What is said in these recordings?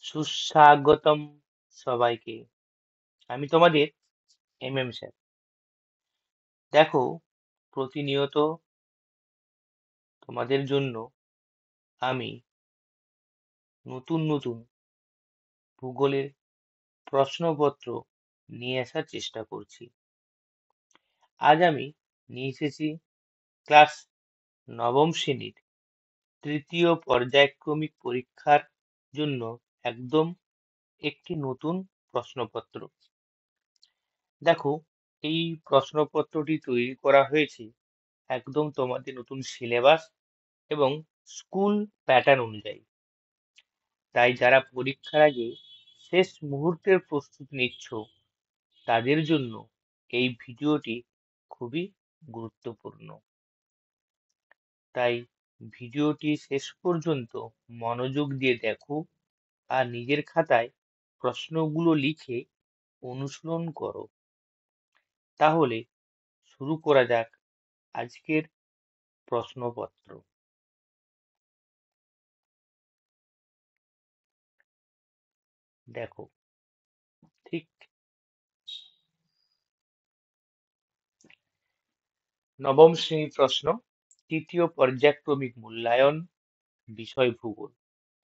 সুস্বাগতম সবাইকে। আমি তোমাদের স্যার। দেখো, প্রতিনিয়ত তোমাদের জন্য আমি নতুন নতুন ভূগোলের প্রশ্নপত্র নিয়ে আসার চেষ্টা করছি। আজ আমি নিয়ে এসেছি ক্লাস নবম শ্রেণীর তৃতীয় পর্যায়ক্রমিক পরীক্ষার জন্য একদম একটি নতুন প্রশ্নপত্র। দেখো, এই প্রশ্নপত্রটি তৈরি করা হয়েছে একদম তোমাদের নতুন সিলেবাস এবং স্কুল প্যাটার্ন অনুযায়ী। তাই যারা পরীক্ষার আগে শেষ মুহূর্তের প্রস্তুতি নিচ্ছ তাদের জন্য এই ভিডিওটি খুবই গুরুত্বপূর্ণ। তাই ভিডিওটি শেষ পর্যন্ত মনোযোগ দিয়ে দেখো আর নিজের খাতায় প্রশ্নগুলো লিখে অনুশীলন করো। তাহলে শুরু করা যাক আজকের প্রশ্নপত্র। দেখো, ঠিক নবম শ্রেণীর প্রশ্ন, তৃতীয় পর্যায়ক্রমিক মূল্যায়ন, বিষয় ভূগোল।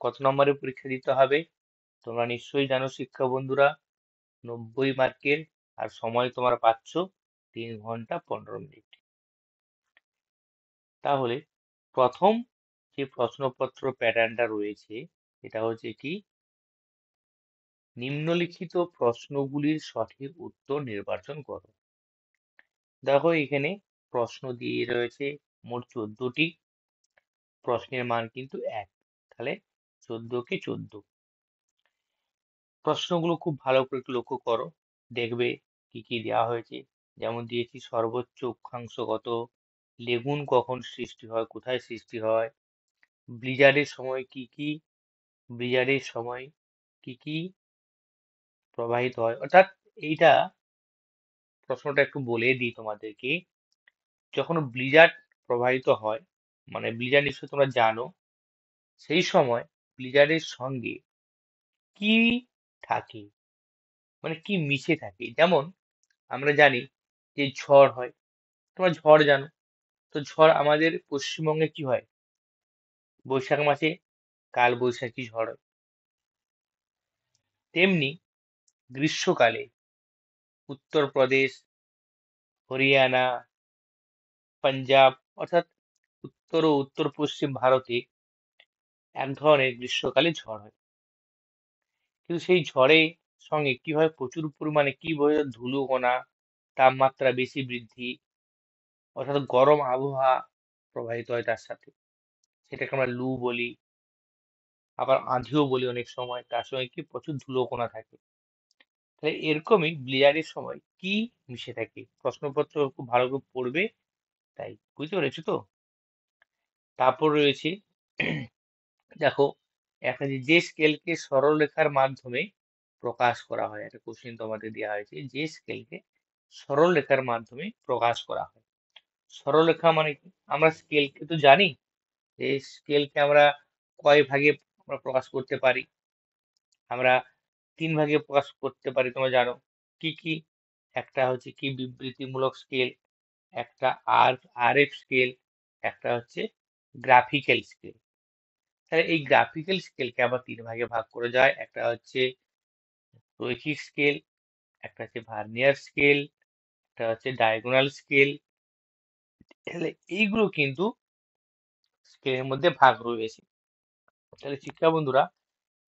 কত নম্বরের পরীক্ষা দিতে হবে তোমরা নিশ্চয়ই জানো শিক্ষক বন্ধুরা, 90 মার্কের। আর সময় তোমরা পাচ্ছ 3 ঘন্টা 15 মিনিট। তাহলে প্রথম যে প্রশ্নপত্র প্যাটার্নটা রয়েছে এটা হচ্ছে কি, নিম্নলিখিত প্রশ্নগুলির সঠিক উত্তর নির্বাচন করো। দেখো, এখানে প্রশ্ন দিয়ে রয়েছে মোট 14টি। প্রশ্নের মান কিন্তু 1, তাহলে 14 কে 14। প্রশ্নগুলো খুব ভালো করে একটু লক্ষ্য করো, দেখবে কি কি দেওয়া হয়েছে। যেমন দিয়েছি সর্বোচ্চ অক্ষাংশ কত, লেগুন কখন সৃষ্টি হয়, কোথায় সৃষ্টি হয়, ব্লিজার্ডের সময় কি কি, ব্লিজার্ডের সময় কি কি প্রবাহিত হয়। অর্থাৎ এইটা প্রশ্নটা একটু বলে দিই তোমাদেরকে, যখন ব্লিজার্ড প্রবাহিত হয়, মানে ব্লিজার্ড নিশ্চয়ই তোমরা জানো, সেই সময় ব্লিজার্ডের সঙ্গে কি থাকে, মানে কি মিশে থাকে। যেমন আমরা জানি যে ঝড় হয়, তোমরা ঝড় জানো, তো ঝড় আমাদের পশ্চিমবঙ্গে কি হয়, বৈশাখ মাসে কাল বৈশাখী ঝড় হয়। তেমনি গ্রীষ্মকালে উত্তরপ্রদেশ, হরিয়ানা, পাঞ্জাব, অর্থাৎ উত্তর ও উত্তর পশ্চিম ভারতে এক ধরনের গ্রীষ্মকালে ঝড় হয়। কিন্তু সেই ঝড়ের সঙ্গে কি হয়, প্রচুর পরিমাণে কি বলে, ধুলোকণা, তাপমাত্রা বেশি বৃদ্ধি, অর্থাৎ গরম আবহাওয়া প্রবাহিত হয় তার সাথে, সেটাকে আমরা লু বলি, আবার আঁধিও বলি অনেক সময়। তার সঙ্গে কি প্রচুর ধুলোকণা থাকে। তাহলে এরকমই ব্লিজার্ডের সময় কি মিশে থাকে, প্রশ্নপত্র খুব ভালো করে পড়বে। তাই বুঝতে পেরেছো তো? তারপর রয়েছে দেখো, একটা যে স্কেলকে সরলরেখার মাধ্যমে প্রকাশ করা হয়, একটা কোশ্চেন তোমাদের দেওয়া হয়েছে, যে স্কেলকে সরলরেখার মাধ্যমে প্রকাশ করা হয়। সরলরেখা মানে কি, আমরা স্কেলকে তো জানি, যে স্কেলকে আমরা কয় ভাগে আমরা প্রকাশ করতে পারি। আমরা 3 ভাগে প্রকাশ করতে পারি, তোমরা জানো কি কি। একটা হচ্ছে কি বিবৃতিমূলক স্কেল, একটা আরএফ স্কেল, একটা হচ্ছে গ্রাফিক্যাল স্কেল। তাহলে এই গ্রাফিক্যাল স্কেলকে আবার 3 ভাগে ভাগ করে যায়। একটা হচ্ছে রৈখিক স্কেল, একটা হচ্ছে ভার্নিয়ার স্কেল, একটা হচ্ছে ডায়াগোনাল স্কেল। তাহলে এইগুলো কিন্তু স্কেলের মধ্যে ভাগ রয়েছে। তাহলে শিক্ষা বন্ধুরা,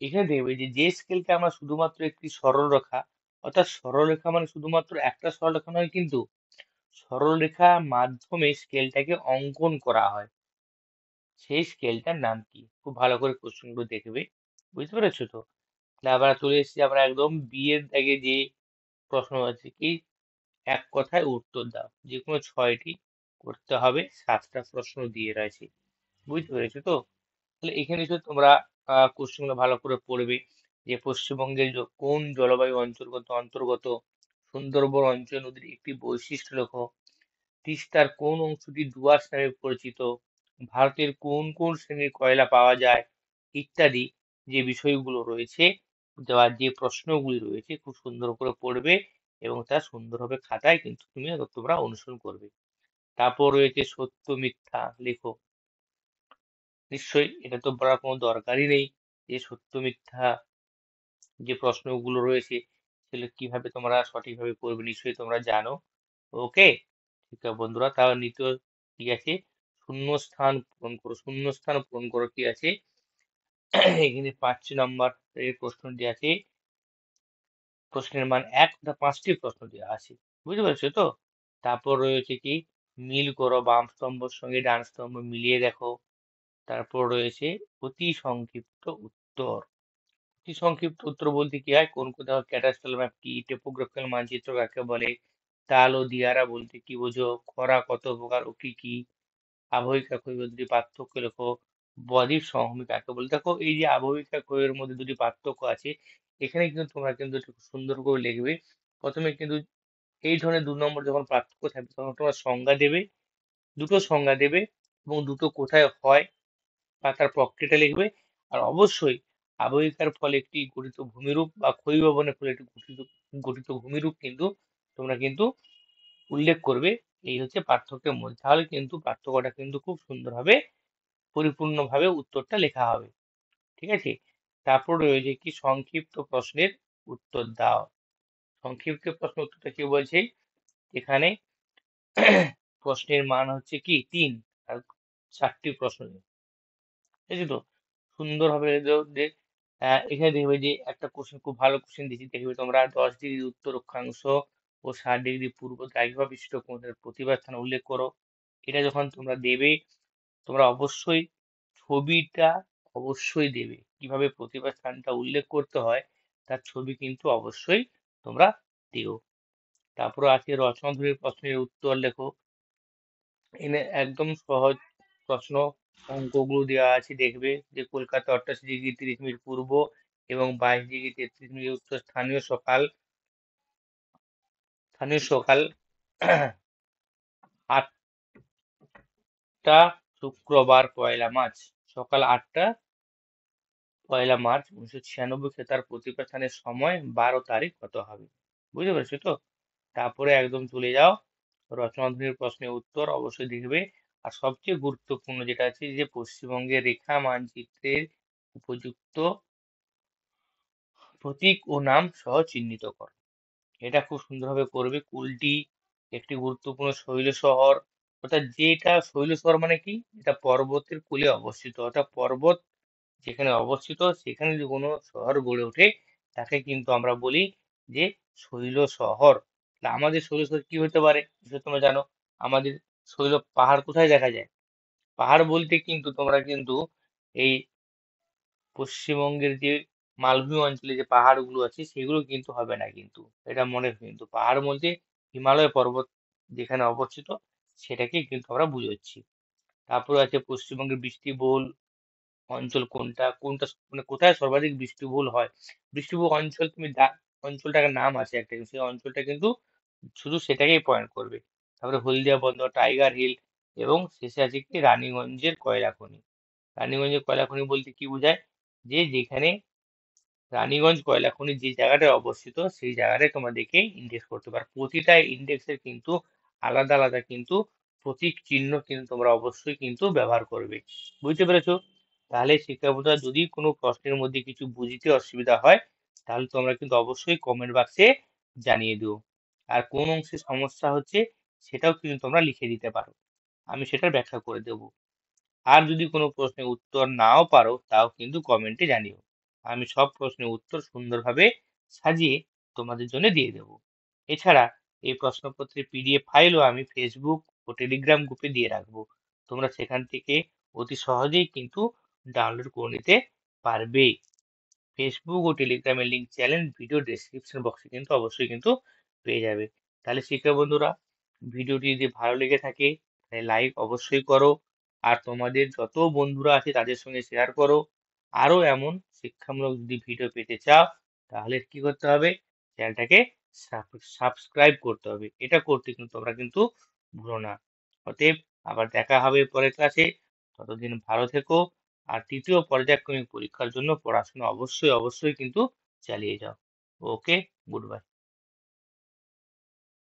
এখানে দেখবে যে যে স্কেলকে আমরা শুধুমাত্র একটি সরলরেখা, অর্থাৎ সরলরেখা মানে শুধুমাত্র একটা সরলরেখা নয়, কিন্তু সরলরেখার মাধ্যমে স্কেলটাকে অঙ্কন করা হয়, সেই স্কেলটার নাম কি। খুব ভালো করে কোশ্চেনগুলো দেখবে, বুঝতে পেরেছো তো? তাহলে আমরা চলে এসেছি, আমরা একদম বিয়ের দাগে যে প্রশ্ন আছে কি, এক কথায় উত্তর দাও, যে কোনো 6টি করতে হবে, 7টা প্রশ্ন দিয়ে রয়েছে। বুঝতে পেরেছো তো? তাহলে এখানে এসে তোমরা কোশ্চেনগুলো ভালো করে পড়বে, যে পশ্চিমবঙ্গের কোন জলবায়ু অন্তর্গত সুন্দরবন অঞ্চল নদীর একটি বৈশিষ্ট্য লেখো, তিস্তার কোন অংশটি ডুয়ার্স নামে পরিচিত, ভারতের কোন কোন শ্রেণীর কয়লা পাওয়া যায়, ইত্যাদি। যে বিষয়গুলো রয়েছে, দেওয়া যে প্রশ্নগুলি রয়েছে খুব সুন্দর করে পড়বে এবং তা সুন্দরভাবে খাতায় কিন্তু তোমরা অনুসরণ করবে। তারপর রয়েছে সত্য মিথ্যা লেখো। নিশ্চয়ই এটা তো বলার কোনো দরকারই নেই যে সত্য মিথ্যা যে প্রশ্নগুলো রয়েছে সেগুলো কিভাবে তোমরা সঠিকভাবে করবে, নিশ্চয়ই তোমরা জানো। ওকে, ঠিক আছে বন্ধুরা। তাহলে দ্বিতীয় কি আছে, শূন্যস্থান পূরণ করো। শূন্যস্থান পূরণ করো কি আছে, এখানে 5 নম্বর এর প্রশ্নটি আছে। প্রশ্নের মান 1 তথা 5টি প্রশ্ন দেওয়া আছে, বুঝতে পারছো তো? তারপর রয়েছে কি, মিল করো, বাম স্তম্ভের সঙ্গে ডান স্তম্ভ মিলিয়ে দেখো। তারপর রয়েছে অতি সংক্ষিপ্ত উত্তর। অতি সংক্ষিপ্ত উত্তর বলতে কি হয়, কোন কোথাও ক্যাটাস্ট্রাল ম্যাপ কি, টোপোগ্রাফিক্যাল মানচিত্র কাকে বলে, তাল ও দিয়ারা বলতে কি বোঝো, খরা কত প্রকার ও কি কি, আবহিকা ক্ষয় দুটি পার্থক্য লেখো, বদ্বীপ সমভূমি কাকে বলে। দেখো এই যে আবহিকা ক্ষয়ের মধ্যে দুটি পার্থক্য আছে, এখানে কিন্তু তোমরা কিন্তু একটু সুন্দর করে লিখবে। প্রথমে কিন্তু এই ধরনের 2 নম্বর যখন পার্থক্য থাকবে তখন তোমরা সংজ্ঞা দেবে, দুটো সংজ্ঞা দেবে এবং দুটো কোথায় হয় বা তার প্রক্রিয়াটা লিখবে। আর অবশ্যই আবহিকার ফলে একটি গঠিত ভূমিরূপ বা ক্ষয়ীভবনের ফলে একটি গঠিত গঠিত ভূমিরূপ কিন্তু তোমরা কিন্তু উল্লেখ করবে। এই হচ্ছে পার্থক্যের মধ্যে, তাহলে কিন্তু পার্থক্যটা কিন্তু খুব সুন্দরভাবে পরিপূর্ণভাবে উত্তরটা লেখা হবে। ঠিক আছে, তারপর রয়েছে কি, সংক্ষিপ্ত প্রশ্নের উত্তর দাও। সংক্ষিপ্ত প্রশ্ন উত্তরটা কি বলছে, এখানে প্রশ্নের মান হচ্ছে কি 3 আর 4টি প্রশ্ন নেই। ঠিক আছে তো, সুন্দরভাবে এখানে দেখবে যে একটা কোশ্চেন, খুব ভালো কোশ্চেন দিয়েছি, দেখবে তোমরা 10 ডিগ্রি উত্তর অক্ষাংশ ও 60 ডিগ্রি পূর্ব দ্রাঘিমা বিশিষ্ট কোণের প্রতিবাদ স্থান উল্লেখ করো। এটা যখন তোমরা দেবে, তোমরা অবশ্যই ছবিটা অবশ্যই দেবে, কিভাবে প্রতিবাদ স্থানটা উল্লেখ করতে হয় তার ছবি কিন্তু অবশ্যই তোমরা দিও। তারপরে আছে রচনাধর্মী প্রশ্নের উত্তর লেখো। এখানে একদম সহজ প্রশ্ন, অঙ্কগুলো দেওয়া আছে, দেখবে যে কলকাতা 88 ডিগ্রি 30 মিনিট পূর্ব এবং 22 ডিগ্রি 33 মিনিট উত্তর, স্থানীয় সকাল 8টা শুক্রবার 1লা মার্চ, সকাল 8টা 1লা মার্চ 1996 তার প্রতিষ্ঠানের সময় 12 তারিখ কত হবে, বুঝতে পেরেছো তো? তারপরে একদম চলে যাও রচনাধর্মী প্রশ্নের উত্তর অবশ্যই দেখবে। আর সবচেয়ে গুরুত্বপূর্ণ যেটা আছে যে পশ্চিমবঙ্গের রেখা মানচিত্রের উপযুক্ত প্রতীক ও নাম সহ চিহ্নিত করো। এটা খুব সুন্দরভাবে করবে। কুলটি একটি গুরুত্বপূর্ণ শৈল শহর, অর্থাৎ যেটা শৈল শহর মানে কি, এটা পর্বতের কূলে অবস্থিত, অর্থাৎ পর্বত যেখানে অবস্থিত সেখানে যদি কোনো শহর গড়ে ওঠে তাকে কিন্তু আমরা বলি যে শৈল শহর। তা আমাদের শৈল শহর কি হতে পারে, সেটা তোমরা জানো। আমাদের শৈল পাহাড় কোথায় দেখা যায়, পাহাড় বলতে কিন্তু তোমরা কিন্তু এই পশ্চিমবঙ্গের যে মালভূমি অঞ্চলে যে পাহাড়গুলো আছে সেগুলো কিন্তু হবে না, কিন্তু এটা মনে রেখো। কিন্তু পাহাড় বলতে হিমালয় পর্বত যেখানে অবস্থিত সেটাকে কিন্তু আমরা বুঝাচ্ছি। তারপরে আছে পশ্চিমবঙ্গের বৃষ্টিবহুল অঞ্চল কোনটা, কোনটা মানে কোথায় সর্বাধিক বৃষ্টিবহুল হয়। বৃষ্টিবহুল অঞ্চল তুমি অঞ্চলটার নাম আছে একটা, সেই অঞ্চলটা কিন্তু শুধু সেটাকেই পয়েন্ট করবে। তারপরে হলদিয়া বন্দর, টাইগার হিল এবং শেষে আছে কি রানীগঞ্জের কয়লা খনি। রানীগঞ্জের কয়লা খনি বলতে কি বোঝায়, যে যেখানে রানীগঞ্জ কয়লা খনি যে জায়গাটায় অবস্থিত সেই জায়গাটায় তোমরা দেখে ইন্ডেক্স করতে পারো। প্রতিটা ইন্ডেক্সের কিন্তু আলাদা আলাদা কিন্তু প্রতীক চিহ্ন কিন্তু তোমরা অবশ্যই কিন্তু ব্যবহার করবে, বুঝতে পেরেছো? তাহলে শিক্ষার্থীরা যদি কোনো প্রশ্নের মধ্যে কিছু বুঝতে অসুবিধা হয় তাহলে তোমরা কিন্তু অবশ্যই কমেন্ট বাক্সে জানিয়ে দিও। আর কোন অংশে সমস্যা হচ্ছে সেটাও কিন্তু তোমরা লিখে দিতে পারো, আমি সেটার ব্যাখ্যা করে দেবো। আর যদি কোনো প্রশ্নের উত্তর নাও পারো তাও কিন্তু কমেন্টে জানিও, আমি সব প্রশ্নের উত্তর সুন্দরভাবে সাজিয়ে তোমাদের জন্য দিয়ে দেবো। এছাড়া এই প্রশ্নপত্রের পিডিএফ ফাইলও আমি ফেসবুক ও টেলিগ্রাম গ্রুপে দিয়ে রাখবো, তোমরা সেখান থেকে অতি সহজেই কিন্তু ডাউনলোড করে নিতে পারবে। ফেসবুক ও টেলিগ্রামের লিঙ্ক চ্যানেল ভিডিও ডেসক্রিপশন বক্সে কিন্তু অবশ্যই কিন্তু পেয়ে যাবে। তাহলে শিক্ষা বন্ধুরা, ভিডিওটি যদি ভালো লেগে থাকে তাহলে লাইক অবশ্যই করো, আর তোমাদের যত বন্ধুরা আছে তাদের সঙ্গে শেয়ার করো। আরো এমন শিক্ষামূলক যদি ভিডিও পেতে চাও তাহলে কি করতে হবে, চ্যানেলটাকে সাবস্ক্রাইব করতে হবে, এটা করতে কিন্তু তোমরা কিন্তু ভুলো না। অতএব আবার দেখা হবে পরের ক্লাসে, ততদিন ভালো থেকো, আর তৃতীয় পর্যায়ক্রমিক পরীক্ষার জন্য পড়াশোনা অবশ্যই কিন্তু চালিয়ে যাও। ওকে, গুড বাই।